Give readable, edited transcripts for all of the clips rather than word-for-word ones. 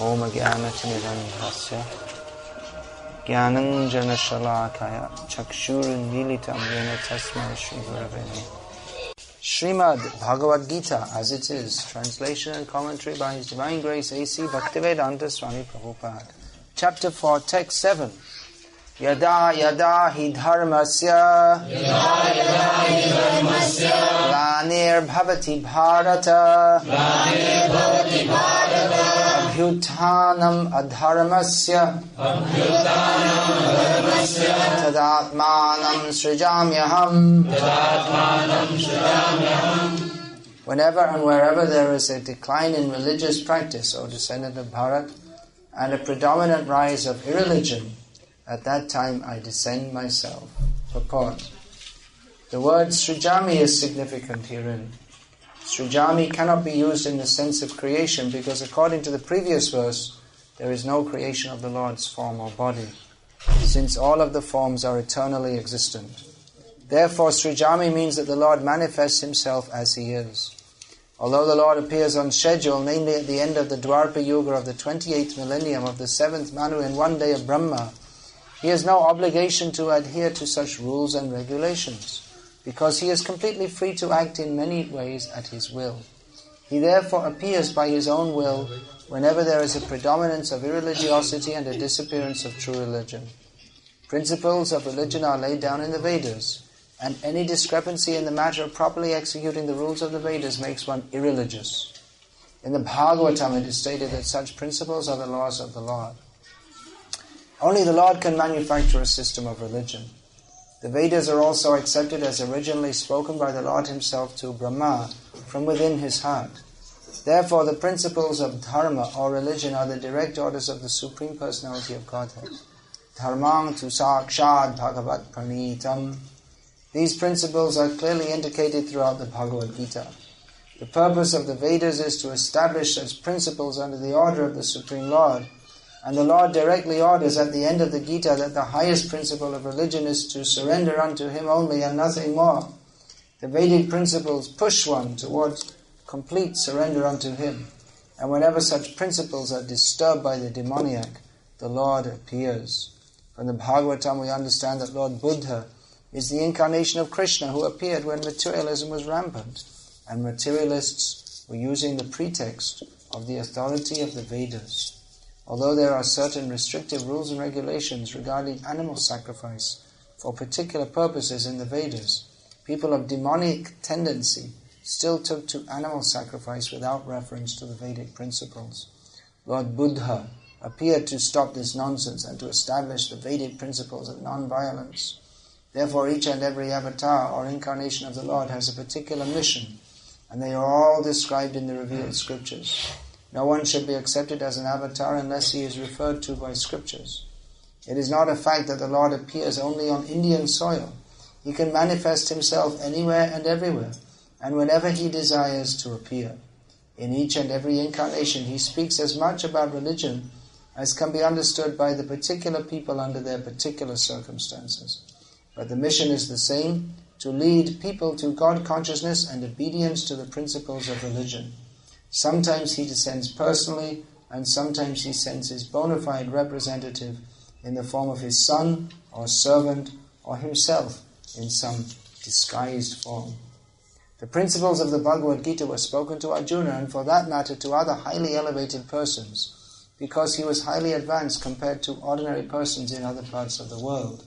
Om Jnana-timirandhasya Jnananjana-shalakaya Chakshurunmilitam Yena Tasmai Shri Gurave Namaha. Srimad Bhagavad-gita as it is, translation and commentary by His Divine Grace A.C. Bhaktivedanta Swami Prabhupada. Chapter 4, Text 7. Yada yada hi dharmasya Glanir bhavati bharata Abhyuthanam adharmasya Tadatmanam srijamyaham. Whenever and wherever there is a decline in religious practice, O descendant of Bharat, and a predominant rise of irreligion, at that time I descend myself. Purport. The word Srijami is significant herein. Srijami cannot be used in the sense of creation because according to the previous verse, there is no creation of the Lord's form or body, since all of the forms are eternally existent. Therefore, Srijami means that the Lord manifests Himself as He is. Although the Lord appears on schedule, namely at the end of the Dwarpa Yuga of the 28th millennium of the 7th Manu in one day of Brahma, He has no obligation to adhere to such rules and regulations, because He is completely free to act in many ways at His will. He therefore appears by His own will whenever there is a predominance of irreligiosity and a disappearance of true religion. Principles of religion are laid down in the Vedas, and any discrepancy in the matter of properly executing the rules of the Vedas makes one irreligious. In the Bhagavatam it is stated that such principles are the laws of the Lord. Only the Lord can manufacture a system of religion. The Vedas are also accepted as originally spoken by the Lord Himself to Brahma from within His heart. Therefore, the principles of dharma or religion are the direct orders of the Supreme Personality of Godhead. Dharmang tu sakshat bhagavat pranitam. These principles are clearly indicated throughout the Bhagavad-gita. The purpose of the Vedas is to establish such principles under the order of the Supreme Lord, and the Lord directly orders at the end of the Gita that the highest principle of religion is to surrender unto Him only and nothing more. The Vedic principles push one towards complete surrender unto Him, and whenever such principles are disturbed by the demoniac, the Lord appears. From the Bhagavatam we understand that Lord Buddha is the incarnation of Krishna who appeared when materialism was rampant, and materialists were using the pretext of the authority of the Vedas. Although there are certain restrictive rules and regulations regarding animal sacrifice for particular purposes in the Vedas, people of demonic tendency still took to animal sacrifice without reference to the Vedic principles. Lord Buddha appeared to stop this nonsense and to establish the Vedic principles of non-violence. Therefore, each and every avatar or incarnation of the Lord has a particular mission, and they are all described in the revealed scriptures. No one should be accepted as an avatar unless he is referred to by scriptures. It is not a fact that the Lord appears only on Indian soil. He can manifest Himself anywhere and everywhere, and whenever He desires to appear. In each and every incarnation, He speaks as much about religion as can be understood by the particular people under their particular circumstances. But the mission is the same, to lead people to God consciousness and obedience to the principles of religion. Sometimes He descends personally, and sometimes He sends His bona fide representative in the form of His son or servant or Himself in some disguised form. The principles of the Bhagavad-gita were spoken to Arjuna, and for that matter to other highly elevated persons, because he was highly advanced compared to ordinary persons in other parts of the world.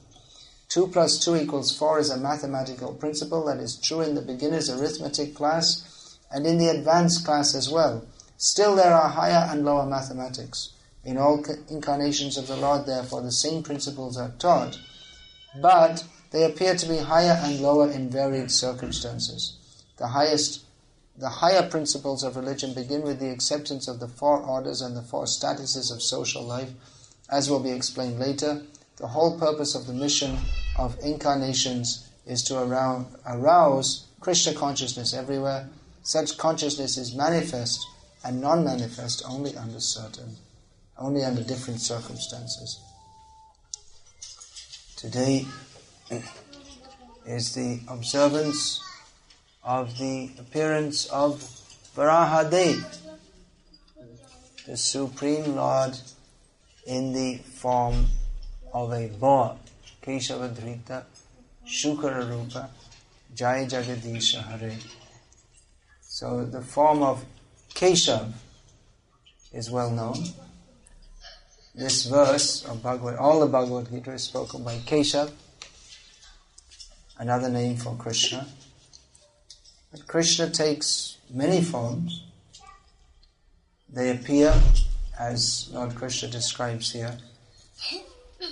2 + 2 = 4 is a mathematical principle that is true in the beginner's arithmetic class and in the advanced class as well. Still there are higher and lower mathematics. In all incarnations of the Lord, therefore, the same principles are taught, but they appear to be higher and lower in varied circumstances. The higher principles of religion begin with the acceptance of the 4 orders and the 4 statuses of social life, as will be explained later. The whole purpose of the mission of incarnations is to arouse Krishna consciousness everywhere. Such consciousness is manifest and non-manifest only under different circumstances. Today is the observance of the appearance of Varahadev, the Supreme Lord in the form of a boar. Keshavadhrita Shukara Rupa Jai Jagadisha Hare. So the form of Keshav is well known. This verse of all the Bhagavad-gita is spoken by Keshav, another name for Krishna. But Krishna takes many forms. They appear, as Lord Krishna describes here,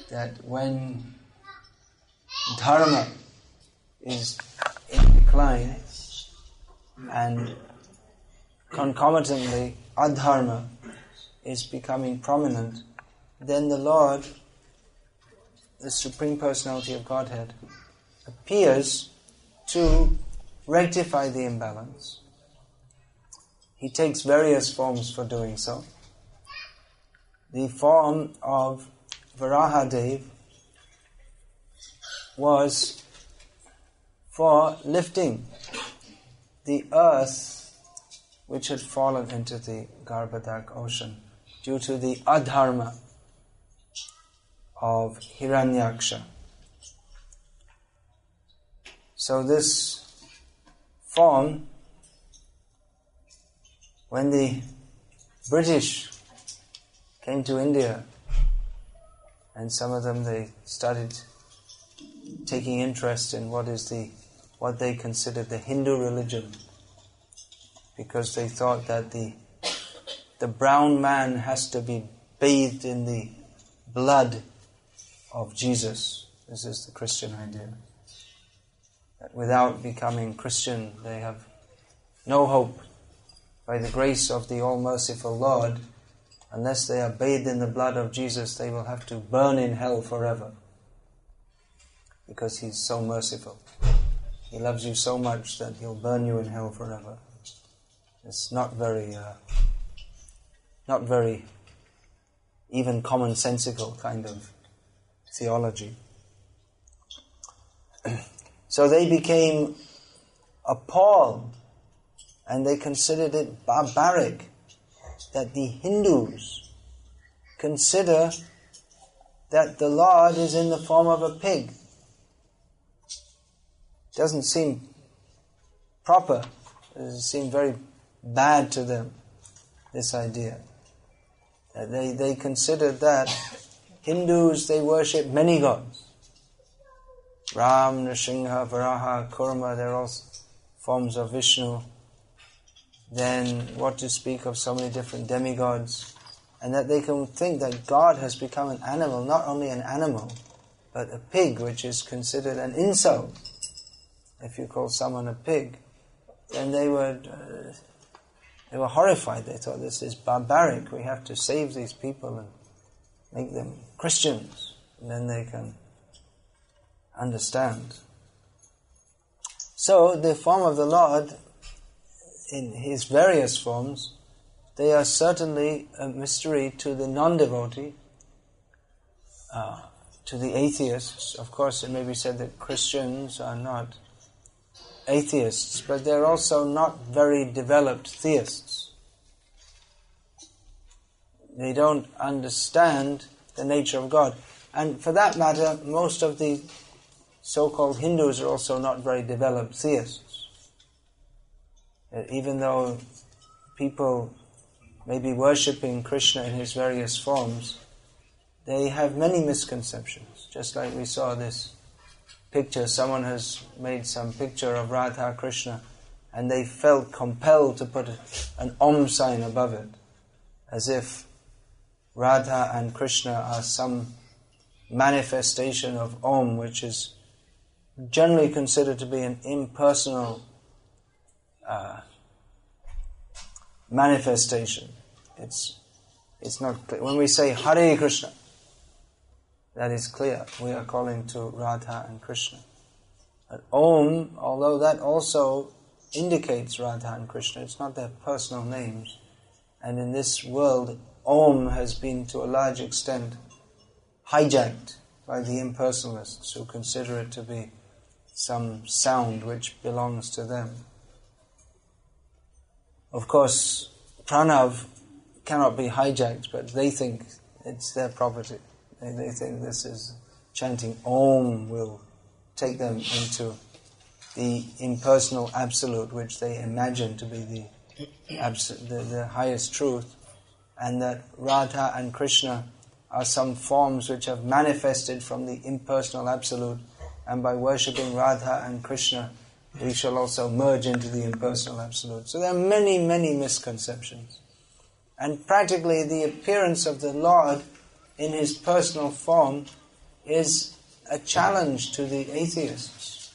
that when dharma is in decline and concomitantly adharma is becoming prominent, then the Lord, the Supreme Personality of Godhead, appears to rectify the imbalance. He takes various forms for doing so. The form of Varahadev was for lifting the earth which had fallen into the Garbhodak ocean due to the adharma of Hiranyaksha. So this form, when the British came to India, and some of them, they started taking interest in what they considered the Hindu religion, because they thought that the brown man has to be bathed in the blood of Jesus. This is the Christian idea. That without becoming Christian, they have no hope. By the grace of the all-merciful Lord, unless they are bathed in the blood of Jesus, they will have to burn in hell forever. Because He's so merciful. He loves you so much that He'll burn you in hell forever. It's not very even commonsensical kind of theology. So they became appalled, and they considered it barbaric that the Hindus consider that the Lord is in the form of a pig. Doesn't seem proper. It doesn't seem very bad to them, this idea. They considered that Hindus, they worship many gods. Ram, Nrsimha, Varaha, Kurma, they're all forms of Vishnu. Then what to speak of so many different demigods, and that they can think that God has become an animal, not only an animal, but a pig, which is considered an insult. If you call someone a pig, then they were horrified. They thought, this is barbaric. We have to save these people and make them Christians, and then they can understand. So the form of the Lord, in His various forms, they are certainly a mystery to the non-devotee, to the atheists. Of course, it may be said that Christians are not atheists, but they're also not very developed theists. They don't understand the nature of God. And for that matter, most of the so-called Hindus are also not very developed theists. Even though people may be worshipping Krishna in His various forms, they have many misconceptions. Just like we saw this picture, someone has made some picture of Radha Krishna, and they felt compelled to put an Om sign above it, as if Radha and Krishna are some manifestation of Om, which is generally considered to be an impersonal manifestation. It's not clear. When we say Hare Krishna, that is clear. We are calling to Radha and Krishna. But Om, although that also indicates Radha and Krishna, it's not their personal names. And in this world, Om has been to a large extent hijacked by the impersonalists who consider it to be some sound which belongs to them. Of course, Pranav cannot be hijacked, but they think it's their property. They think this is chanting Om will take them into the impersonal absolute, which they imagine to be the highest truth, and that Radha and Krishna are some forms which have manifested from the impersonal absolute, and by worshipping Radha and Krishna we shall also merge into the impersonal absolute. So there are many, many misconceptions. And practically the appearance of the Lord in his personal form is a challenge to the atheists.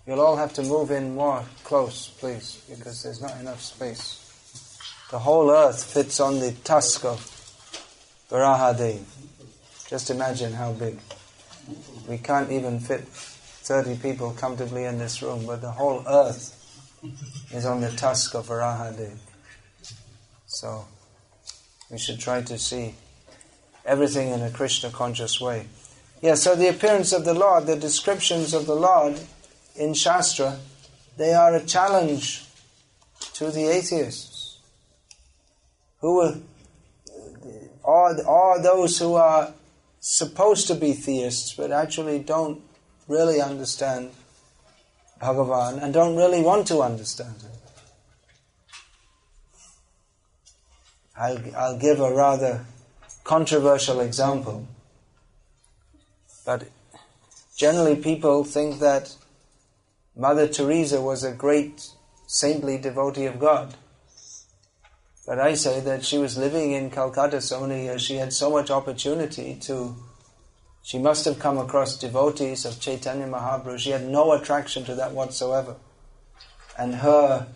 You'll all have to move in more close, please, because there's not enough space. The whole earth fits on the tusk of Varahadev. Just imagine how big. We can't even fit 30 people comfortably in this room, but the whole earth is on the tusk of Varahadev. So we should try to see everything in a Krishna conscious way. Yeah, so the appearance of the Lord, the descriptions of the Lord in Shastra, they are a challenge to the atheists. Or those who are supposed to be theists but actually don't really understand Bhagavan and don't really want to understand it. I'll give a rather controversial example. But generally people think that Mother Teresa was a great saintly devotee of God. But I say that she was living in Calcutta so many years, she had so much opportunity she must have come across devotees of Chaitanya Mahaprabhu. She had no attraction to that whatsoever. And her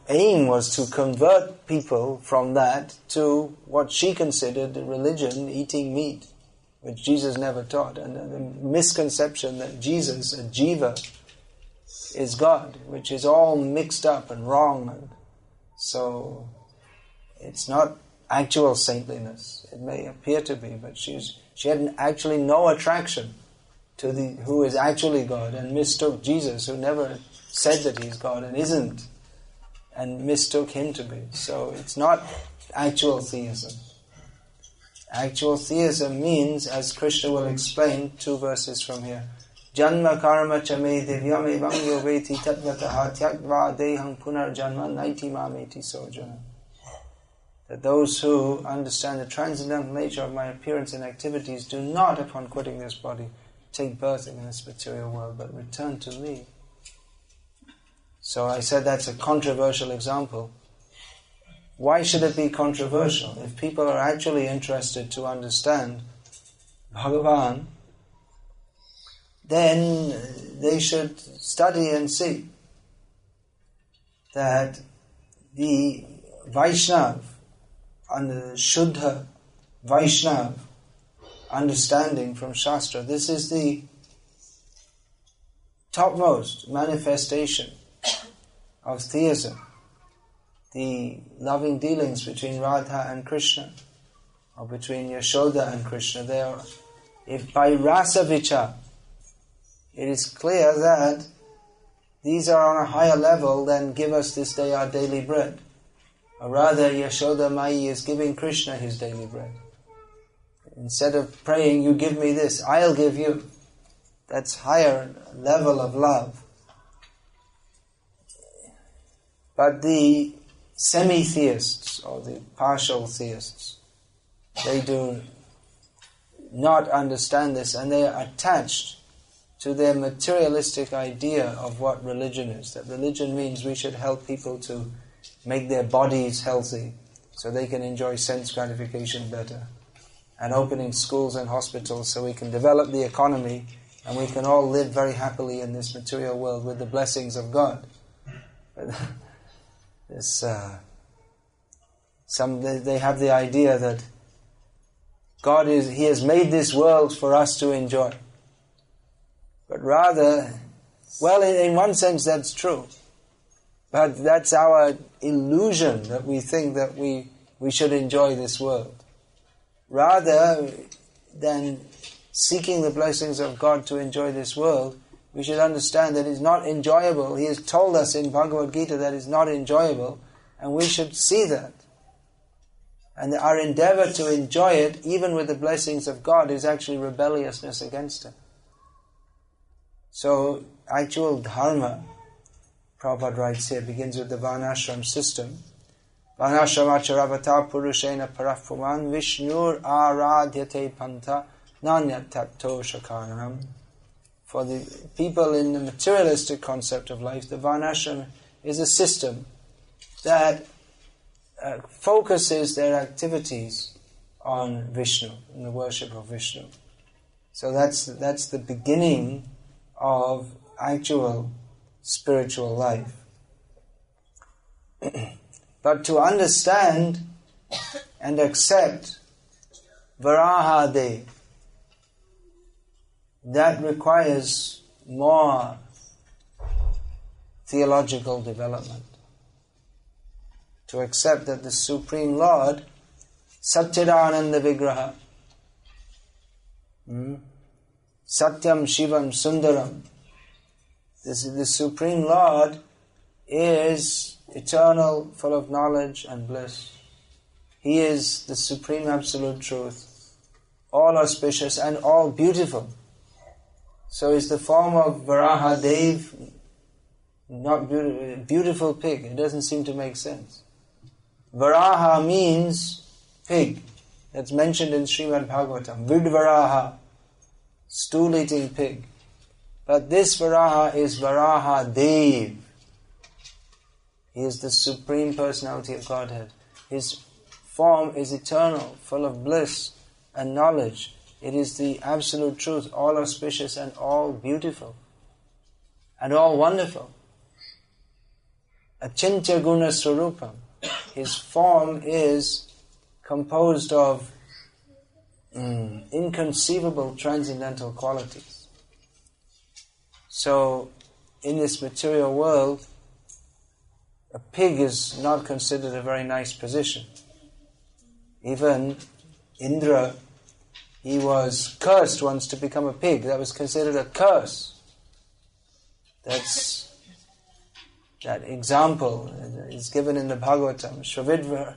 aim was to convert people from that to what she considered religion, eating meat, which Jesus never taught. And the misconception that Jesus, a jiva, is God, which is all mixed up and wrong. And so it's not actual saintliness. It may appear to be, but she had actually no attraction to who is actually God, and mistook Jesus, who never said that he's God and isn't, and mistook him to be. So it's not actual theism. Actual theism means, as Krishna will explain 2 verses from here, Janma karma chame divyam evam yoveti tatvataha tyagva deham punar janma naiti mameti sojana. That those who understand the transcendental nature of my appearance and activities do not, upon quitting this body, take birth in this material world, but return to me. So I said that's a controversial example. Why should it be controversial? If people are actually interested to understand Bhagavan, then they should study and see that the Vaishnav, and the Shuddha Vaishnav understanding from Shastra, this is the topmost manifestation of theism. The loving dealings between Radha and Krishna, or between Yashoda and Krishna, if by rasa vichar, it is clear that these are on a higher level than give us this day our daily bread. Or rather, Yashoda Mai is giving Krishna his daily bread. Instead of praying, you give me this, I'll give you. That's higher level of love. But the semi-theists, or the partial theists, they do not understand this, and they are attached to their materialistic idea of what religion is. That religion means we should help people to make their bodies healthy so they can enjoy sense gratification better, and opening schools and hospitals so we can develop the economy and we can all live very happily in this material world with the blessings of God. They have the idea that God He has made this world for us to enjoy. But rather, well, in one sense that's true. But that's our illusion, that we think that we should enjoy this world. Rather than seeking the blessings of God to enjoy this world, we should understand that it's not enjoyable. He has told us in Bhagavad-gita that it's not enjoyable and we should see that. And our endeavor to enjoy it, even with the blessings of God, is actually rebelliousness against it. So, actual dharma, Prabhupada writes here, begins with the Varnashram system. Varnashramacharavata purushena parapuman vishnur aradhyate panta nanyat tatto shakaranam. For the people in the materialistic concept of life, the Varnashram is a system that focuses their activities on Vishnu, in the worship of Vishnu. So that's the beginning of actual spiritual life. But to understand and accept Varahadev, that requires more theological development. To accept that the Supreme Lord, Satchidananda Vigraha, Satyam Shivam Sundaram, the Supreme Lord is eternal, full of knowledge and bliss. He is the Supreme Absolute Truth, all auspicious and all beautiful. So is the form of Varahadev not beautiful pig? It doesn't seem to make sense. Varaha means pig. That's mentioned in Srimad Bhagavatam. Vidvaraha, stool-eating pig. But this Varaha is Varahadev. He is the Supreme Personality of Godhead. His form is eternal, full of bliss and knowledge. It is the absolute truth, all auspicious and all beautiful and all wonderful. Achintya Guna Swarupam. His form is composed of inconceivable transcendental qualities. So, in this material world, a pig is not considered a very nice position. Even Indra, he was cursed once to become a pig. That was considered a curse. That example is given in the Bhagavatam. Shravid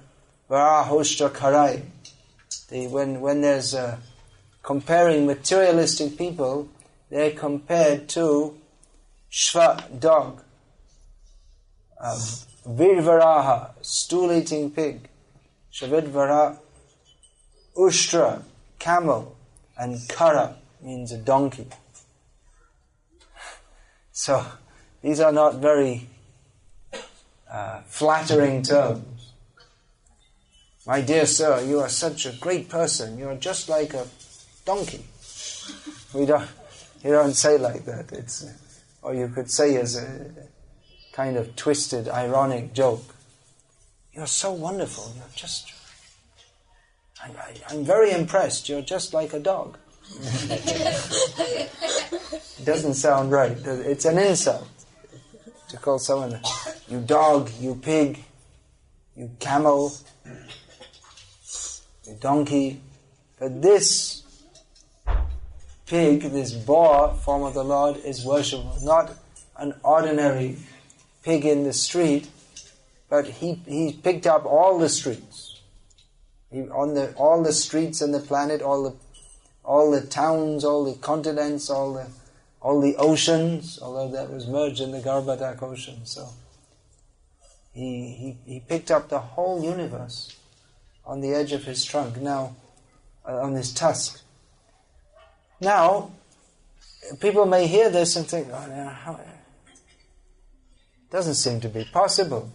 Varahoshtra Karai. When there's comparing materialistic people, they're compared to Shva, dog. Virvaraha, stool-eating pig. Shravidvara, Ushtra, camel. And Kara means a donkey. So, these are not very flattering terms. My dear sir, you are such a great person. You are just like a donkey. You don't say like that. Or you could say as a kind of twisted, ironic joke. You're so wonderful. You're just... I'm very impressed. You're just like a dog. It doesn't sound right. It's an insult to call someone, you dog, you pig, you camel, you donkey. But this pig, this boar form of the Lord is worshipable. Not an ordinary pig in the street, but he picked up all the streets. All the streets in the planet, all the towns, all the continents, all the oceans, although that was merged in the Garbhadak ocean. So he picked up the whole universe on the edge of his trunk, now on his tusk. Now, people may hear this and think, it doesn't seem to be possible.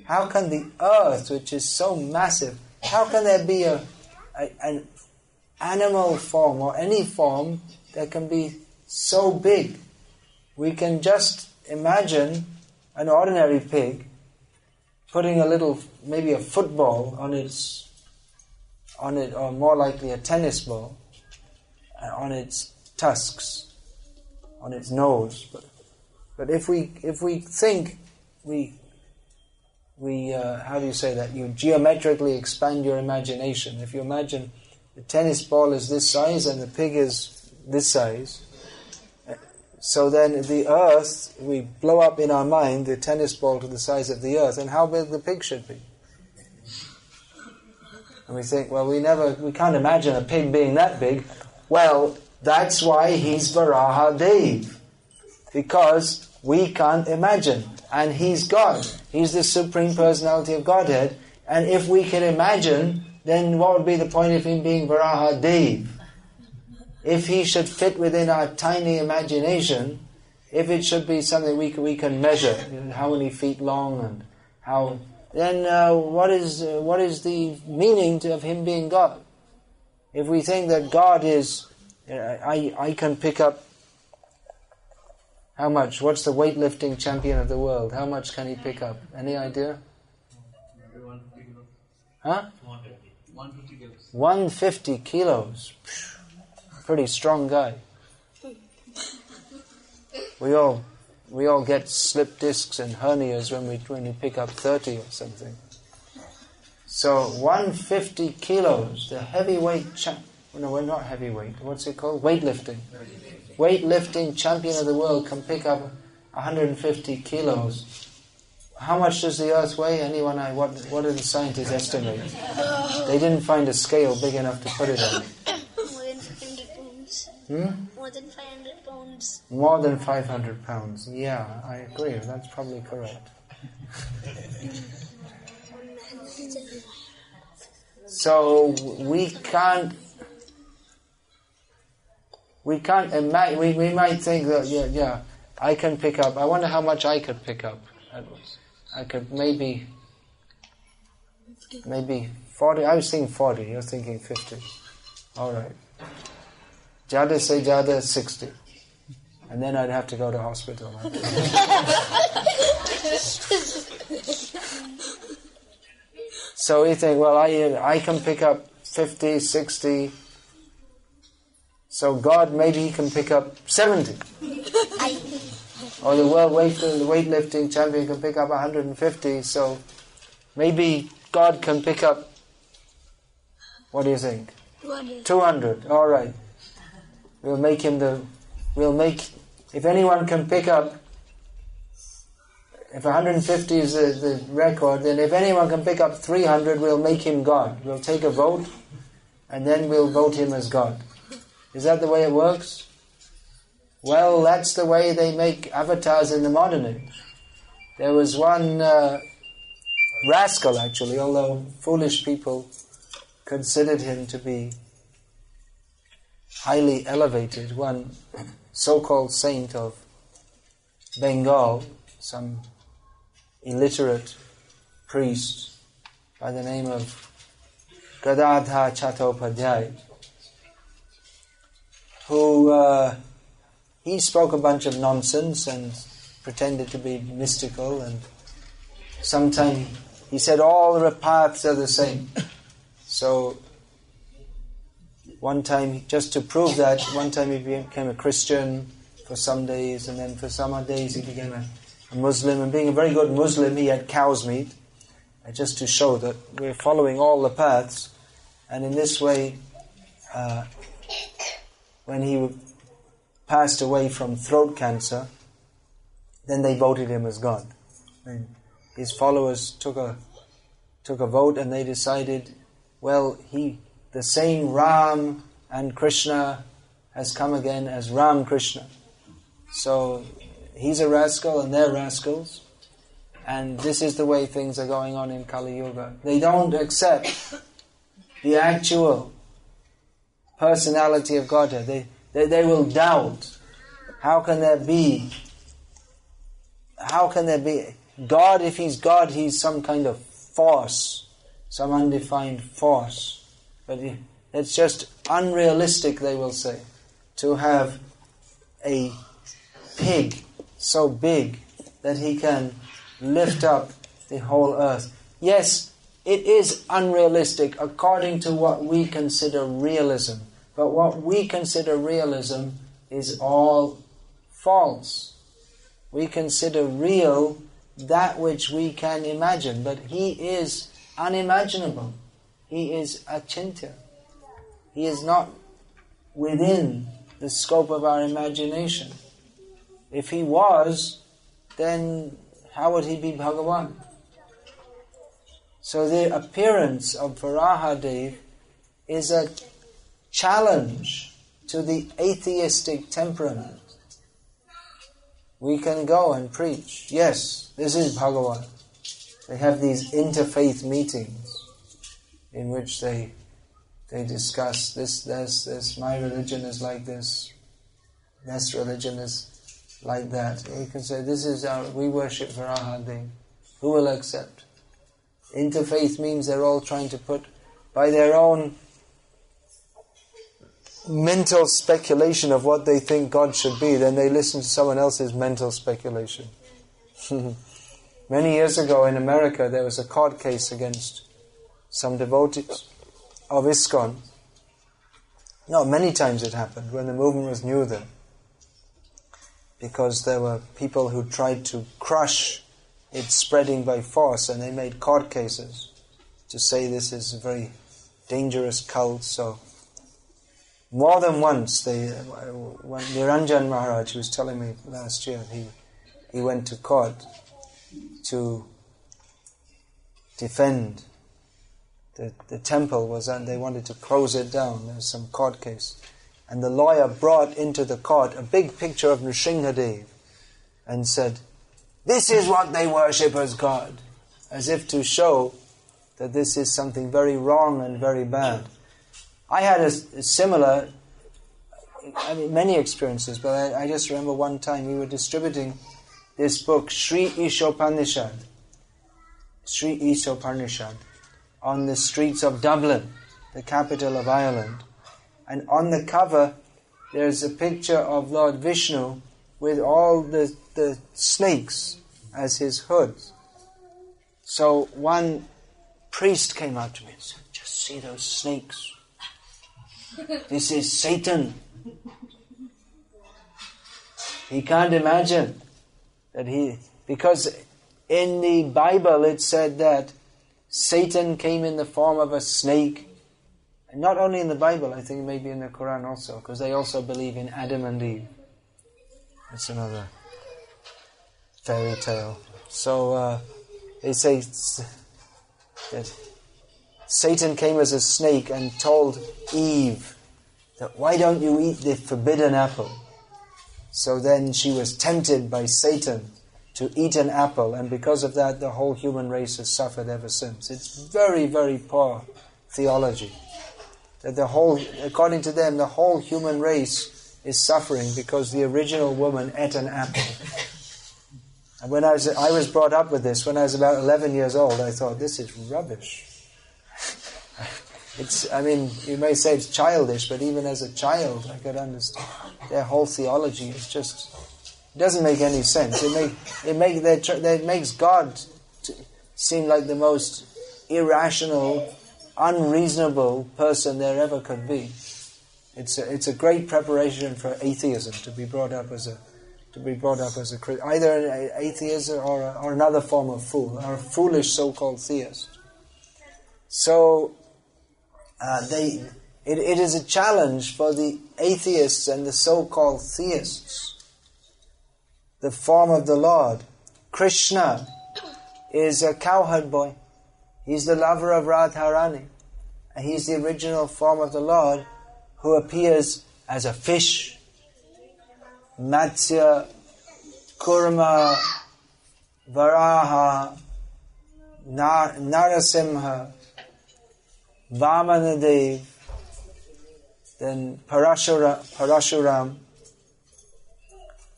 How can the earth, which is so massive, how can there be an animal form or any form that can be so big? We can just imagine an ordinary pig putting a little, maybe a football on it, or more likely a tennis ball, on its tusks, on its nose. But if we think, how do you say that? You geometrically expand your imagination. If you imagine the tennis ball is this size and the pig is this size, So then the earth, we blow up in our mind the tennis ball to the size of the earth, and how big the pig should be. And we think, well, we can't imagine a pig being that big. Well, that's why he's Varahadev. Because we can't imagine. And he's God. He's the Supreme Personality of Godhead. And if we can imagine, then what would be the point of him being Varahadev? If he should fit within our tiny imagination, if it should be something we can measure, how many feet long and how, then what is the meaning of him being God? If we think that God is, I can pick up, how much? What's the weightlifting champion of the world? How much can he pick up? Any idea? 150 kilos. Huh? 150 kilos. 150 kilos. Pretty strong guy. We all get slip discs and hernias when we pick up 30 or something. So 150 kilos, the heavyweight no, we're not heavyweight. What's it called? Weightlifting. Weightlifting champion of the world can pick up 150 kilos. How much does the earth weigh? Anyone? What do the scientists estimate? They didn't find a scale big enough to put it on. More than 500 pounds. More than 500 pounds. More than 500 pounds. Yeah, I agree. That's probably correct. So we can't imagine. We might think that I can pick up. I wonder how much I could pick up. I could maybe 40. I was thinking 40. You're thinking 50. All right. Jada say Jada 60, and then I'd have to go to hospital. So you think, well, I can pick up 50, 60. So God, maybe he can pick up 70. Or the world weightlifting champion can pick up 150. So maybe God can pick up, what do you think? 200. All right. If anyone can pick up, if 150 is the record, then if anyone can pick up 300, we'll make him God. We'll take a vote, and then we'll vote him as God. Is that the way it works? Well, that's the way they make avatars in the modern age. There was one rascal, actually, although foolish people considered him to be highly elevated, one so-called saint of Bengal, some illiterate priest by the name of Gadadhar Chattopadhyay, who he spoke a bunch of nonsense and pretended to be mystical, and sometimes he said all the paths are the same. So one time, just to prove that, one time he became a Christian for some days, and then for some other days he became a Muslim, and being a very good Muslim, he had cow's meat, just to show that we're following all the paths. And in this way, when he passed away from throat cancer, then they voted him as God. And his followers took a vote, and they decided, well, the same Ram and Krishna has come again as Ram Krishna. So he's a rascal and they're rascals. And this is the way things are going on in Kali Yuga. They don't accept the actual personality of Godhead. They will doubt. How can there be God? If he's God, he's some kind of force, some undefined force. But it's just unrealistic, they will say, to have a pig so big that he can lift up the whole earth. Yes, it is unrealistic according to what we consider realism. But what we consider realism is all false. We consider real that which we can imagine, but he is unimaginable. He is achintya. He is not within the scope of our imagination. If he was, then how would he be Bhagavan? So the appearance of Varahadev is a challenge to the atheistic temperament. We can go and preach, yes, this is Bhagavan. They have these interfaith meetings in which they discuss this, my religion is like this religion is like that. You can say, we worship Varahadev. Who will accept? Interfaith means they're all trying to put, by their own mental speculation of what they think God should be, then they listen to someone else's mental speculation. Many years ago in America, there was a court case against some devotees of ISKCON. No, many times it happened when the movement was new then. Because there were people who tried to crush its spreading by force, and they made court cases to say this is a very dangerous cult. So more than once, when Niranjan Maharaj was telling me last year, he went to court to defend the temple they wanted to close it down. There was some court case. And the lawyer brought into the court a big picture of Nrsimhadev and said, this is what they worship as God, as if to show that this is something very wrong and very bad. I had a similar, many experiences, but I just remember one time we were distributing this book, Sri Ishopanishad, on the streets of Dublin, the capital of Ireland. And on the cover, there's a picture of Lord Vishnu with all the snakes as his hoods. So one priest came out to me and said, just see those snakes. This is Satan. He can't imagine that because in the Bible it said that Satan came in the form of a snake. And not only in the Bible, I think maybe in the Quran also, because they also believe in Adam and Eve. That's another fairy tale. So they say that Satan came as a snake and told Eve that, why don't you eat the forbidden apple? So then she was tempted by Satan to eat an apple, and because of that the whole human race has suffered ever since. It's very, very poor theology. That according to them, the whole human race is suffering because the original woman ate an apple. And when I was brought up with this, when I was about 11 years old, I thought, this is rubbish. You may say it's childish, but even as a child, I could understand. Their whole theology is just, it doesn't make any sense. It makes God seem like the most irrational, unreasonable person there ever could be. It's a great preparation for atheism to be brought up as a either an atheist or another form of fool, or a foolish so-called theist. So it is a challenge for the atheists and the so-called theists. The form of the Lord, Krishna, is a cowherd boy. He's the lover of Radharani. And he's the original form of the Lord who appears as a fish, Matsya, Kurma, Varaha, Narasimha, Vamanadev, then Parashuram,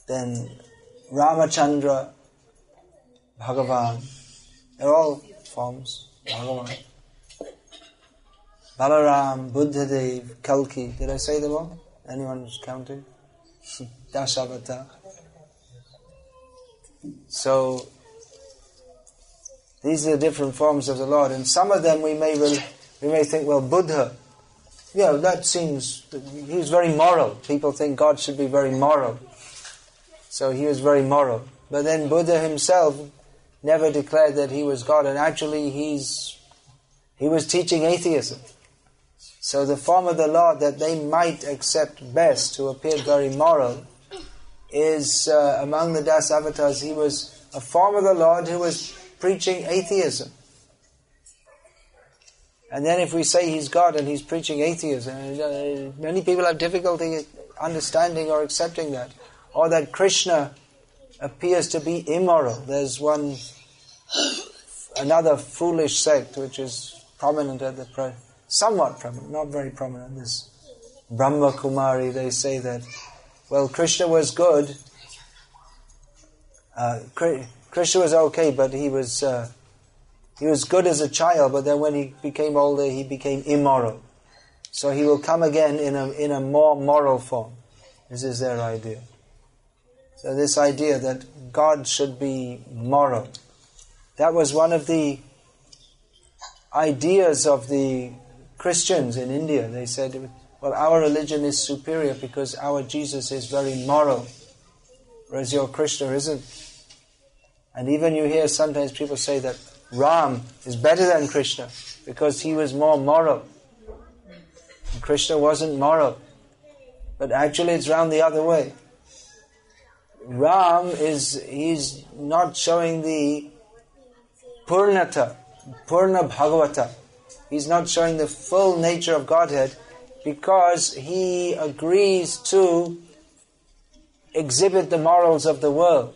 then Ramachandra, Bhagavan. They're all forms. Bhagavan. Balaram, Buddhadev, Kalki. Did I say them all? Anyone who's counting? Dashavata. So, these are the different forms of the Lord. And some of them we may think, well, Buddha, that seems, he was very moral. People think God should be very moral. So he was very moral. But then Buddha himself never declared that he was God. And actually he was teaching atheism. So the form of the Lord that they might accept best, who appeared very moral, is among the Das avatars, he was a form of the Lord who was preaching atheism. And then if we say he's God and he's preaching atheism, many people have difficulty understanding or accepting that. Or that Krishna appears to be immoral. There's another foolish sect which is prominent at the somewhat prominent, not very prominent. This Brahma Kumari, they say that, well, Krishna was good. Krishna was okay, but he was good as a child, but then when he became older, he became immoral. So he will come again in a more moral form. This is their idea. So this idea that God should be moral, that was one of the ideas of the Christians in India. They said, well, our religion is superior because our Jesus is very moral, whereas your Krishna isn't. And even you hear sometimes people say that Ram is better than Krishna because he was more moral. And Krishna wasn't moral. But actually it's round the other way. Ram he's not showing the Purnata, Purna Bhagavata. He's not showing the full nature of Godhead because he agrees to exhibit the morals of the world.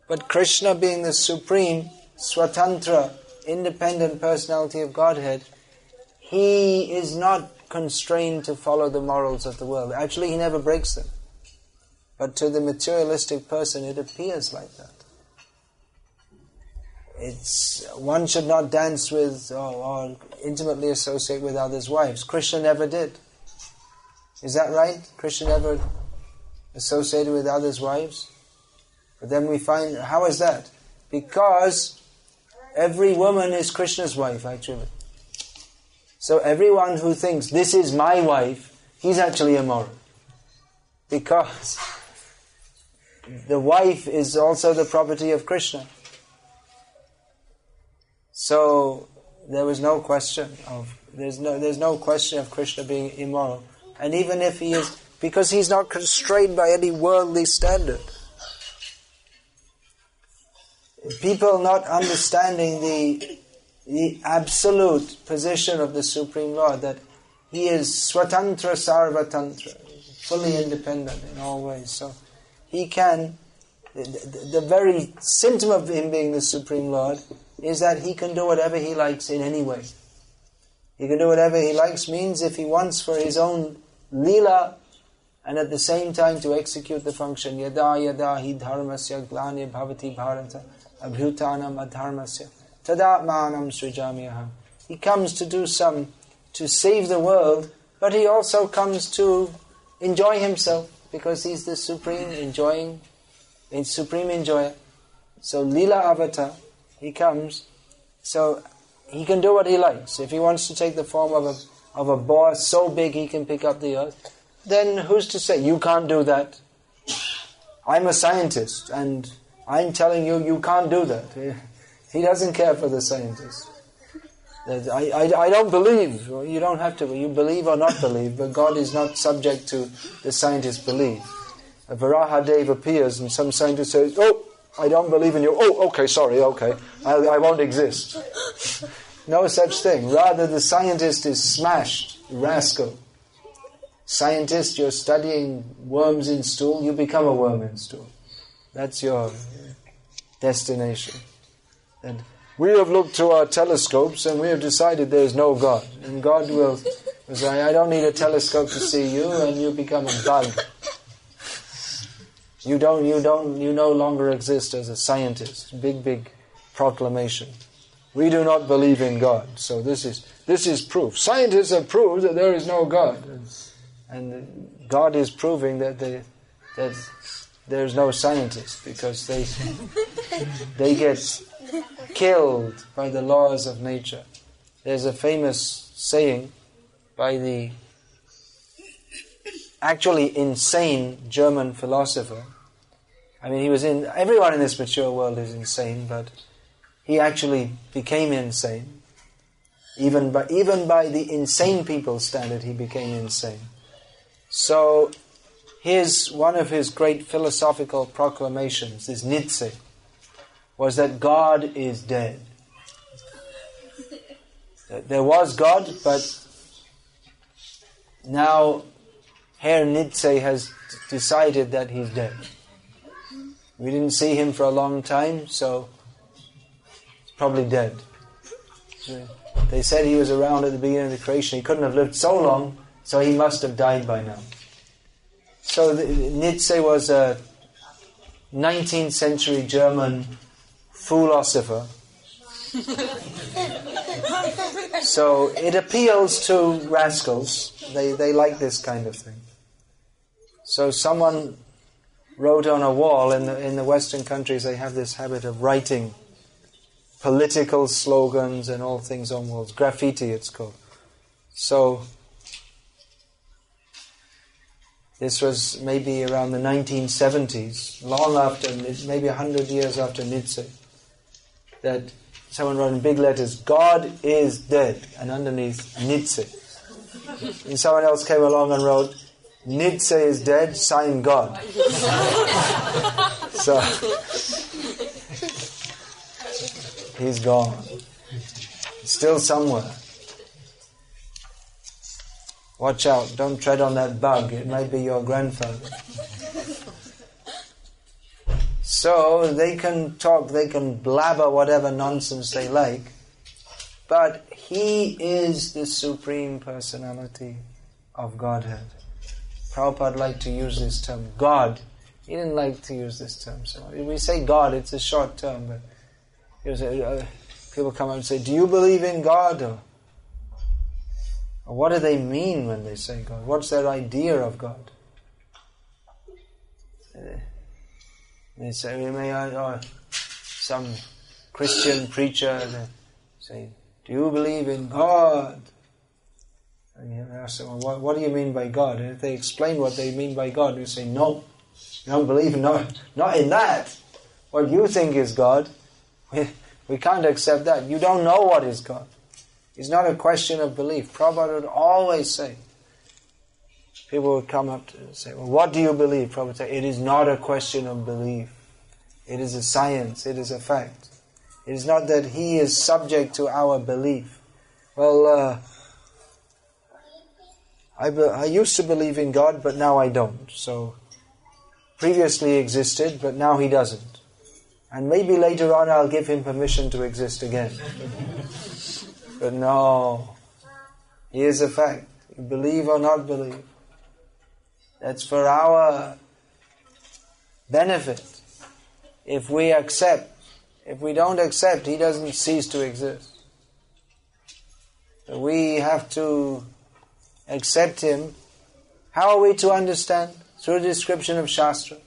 But Krishna, being the supreme, Swatantra, independent personality of Godhead, he is not constrained to follow the morals of the world. Actually, he never breaks them. But to the materialistic person, it appears like that. One should not dance with or intimately associate with others' wives. Krishna never did. Is that right? Krishna never associated with others' wives? But then we find, how is that? Because every woman is Krishna's wife, actually. So everyone who thinks, this is my wife, he's actually immoral. Because the wife is also the property of Krishna. So there was no question there's no question of Krishna being immoral. And even if he is, because he's not constrained by any worldly standard. People not understanding the absolute position of the Supreme Lord, that he is Swatantra Sarvatantra, fully independent in all ways. So he can, the very symptom of him being the Supreme Lord is that he can do whatever he likes in any way. He can do whatever he likes means if he wants for his own lila, and at the same time to execute the function yada yada hi dharmasya glani bhavati bharata abhutanam adharmasya tadatmanam srijamyaham. He comes to do to save the world, but he also comes to enjoy himself because he's the supreme enjoyer. So lila avatar, he comes, so he can do what he likes. If he wants to take the form of a boar so big he can pick up the earth, then who's to say, you can't do that? I'm a scientist and I'm telling you can't do that. He doesn't care for the scientists. I don't believe. Well, you don't have to. You believe or not believe, but God is not subject to the scientist's belief. A Varahadev appears and some scientist says, oh, I don't believe in you. Oh, okay, sorry, okay. I won't exist. No such thing. Rather, the scientist is smashed, rascal. Scientist, you're studying worms in stool, you become a worm in stool. That's your destination. And we have looked through our telescopes and we have decided there is no God. And God will say, I don't need a telescope to see you, and you become a bug. You no longer exist as a scientist. Big proclamation. We do not believe in God. So this is proof. Scientists have proved that there is no God. And God is proving that there is no scientist, because they get killed by the laws of nature. There's a famous saying by the actually insane German philosopher. I mean, everyone in this mature world is insane, but he actually became insane. Even by the insane people's standard, he became insane. So, one of his great philosophical proclamations, this Nietzsche, was that God is dead. There was God, but now Herr Nietzsche has decided that he's dead. We didn't see him for a long time, so he's probably dead. They said he was around at the beginning of the creation. He couldn't have lived so long, so he must have died by now. So Nietzsche was a 19th century German philosopher. So it appeals to rascals. They like this kind of thing. So someone wrote on a wall, in the Western countries they have this habit of writing political slogans and all things on walls. Graffiti it's called. So this was maybe around the 1970s, long after, maybe 100 years after Nietzsche, that someone wrote in big letters, "God is dead," and underneath, Nietzsche. And someone else came along and wrote, "Nietzsche is dead, sign God." So, he's gone. Still somewhere. Watch out, don't tread on that bug, it might be your grandfather. So they can talk, they can blabber whatever nonsense they like, but he is the Supreme Personality of Godhead. Prabhupada liked to use this term, God. He didn't like to use this term. So we say God, it's a short term, but people come up and say, "Do you believe in God?" Or what do they mean when they say God? What's their idea of God? They say, or some Christian preacher say, "Do you believe in God?" And you ask them, "Well, what do you mean by God?" And if they explain what they mean by God, you say, "No, you don't believe not in that. What you think is God, we can't accept that. You don't know what is God. It's not a question of belief." Prabhupada would always say, people would come up to say, "Well, what do you believe?" Prabhupada would say, "It is not a question of belief. It is a science, it is a fact. It is not that he is subject to our belief." Well, I used to believe in God, but now I don't. So, previously he existed, but now he doesn't. And maybe later on I'll give him permission to exist again. But no, he is a fact. You believe or not believe. That's for our benefit. If we accept, if we don't accept, he doesn't cease to exist. So we have to accept him. How are we to understand? Through the description of Shastra.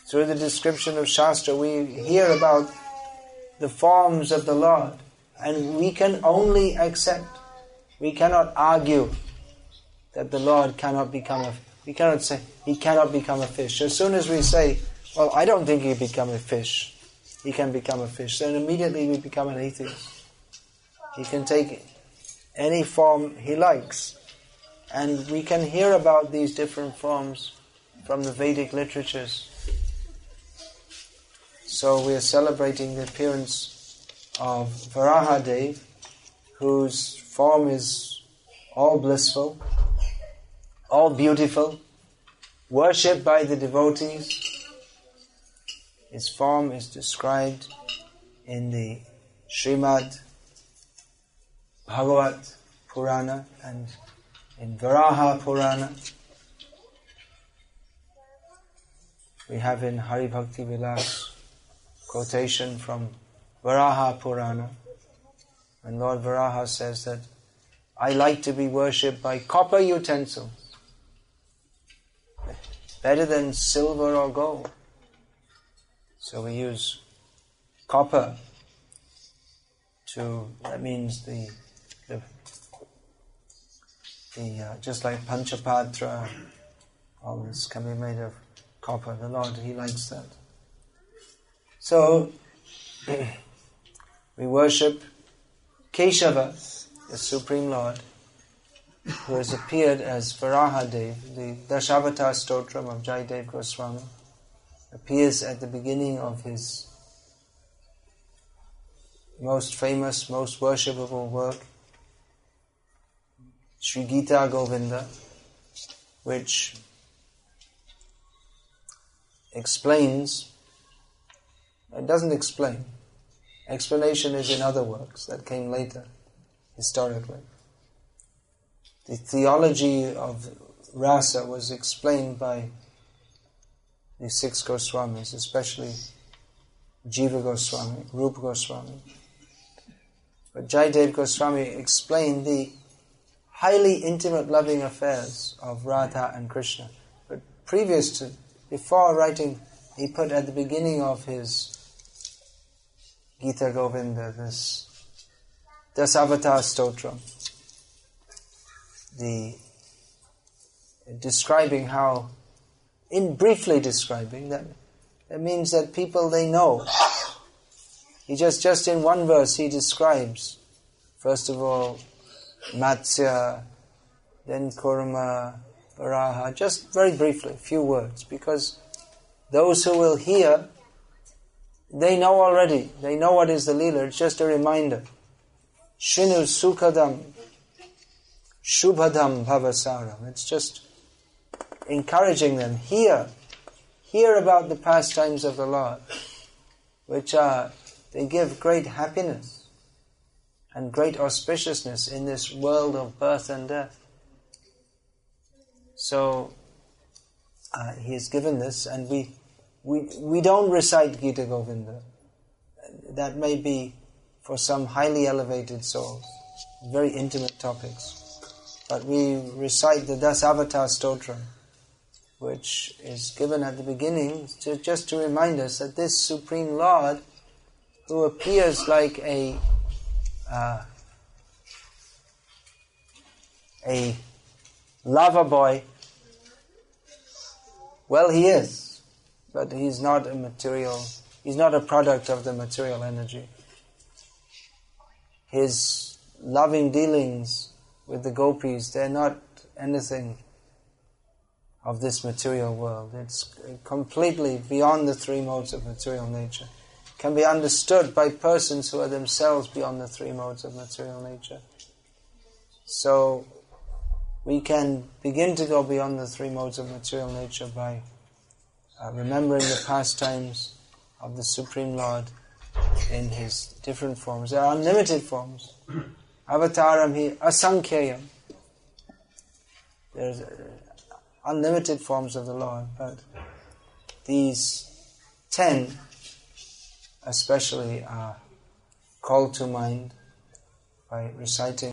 Through the description of Shastra, we hear about the forms of the Lord, and we can only accept. We cannot argue that the Lord cannot become we cannot say he cannot become a fish. As soon as we say, "Well, I don't think he become a fish," he can become a fish, then immediately we become an atheist. He can take any form he likes. And we can hear about these different forms from the Vedic literatures. So we are celebrating the appearance of Varahadev, whose form is all blissful, all beautiful, worshipped by the devotees. His form is described in the Srimad Bhagavad Purana and in Varaha Purana. We have in Hari Bhakti Vilas quotation from Varaha Purana, and Lord Varaha says that, "I like to be worshipped by copper utensils, better than silver or gold." So we use copper that means the just like Panchapatra, all this can be made of copper. The Lord, He likes that. So, we worship Keshava, the Supreme Lord, who has appeared as Varahadev, the Dasavatar Stotram of Jayadev Goswami, appears at the beginning of his most famous, most worshipable work, Sri Gita Govinda, which explains, it doesn't explain, explanation is in other works that came later, historically. The theology of rasa was explained by the 6 Goswamis, especially Jiva Goswami, Rupa Goswami. But Jayadev Goswami explained the highly intimate loving affairs of Radha and Krishna. But before writing, he put at the beginning of his Gita Govinda, this Dasavatar Stotram, describing how, briefly describing, that means that people, they know. He just in one verse he describes, first of all, Matsya, then Kurma, Varaha, just very briefly, a few words, because those who will hear, they know already, they know what is the Leela, it's just a reminder. Shrinu Sukhadam, Shubhadam Bhavasaram, it's just encouraging them, hear about the pastimes of the Lord, which they give great happiness and great auspiciousness in this world of birth and death. So he has given this, and we don't recite Gita Govinda. That may be for some highly elevated souls, very intimate topics. But we recite the Dasavatar Stotram, which is given at the beginning just to remind us that this Supreme Lord, who appears like a lover boy, well, he is, but he's not a product of the material energy. His loving dealings with the gopis, they're not anything of this material world. It's completely beyond the 3 modes of material nature. It can be understood by persons who are themselves beyond the 3 modes of material nature. So we can begin to go beyond the 3 modes of material nature by remembering the pastimes of the Supreme Lord in His different forms. There are unlimited forms. Avataram hi asankhayam. There's unlimited forms of the Lord, but these 10 especially are called to mind by reciting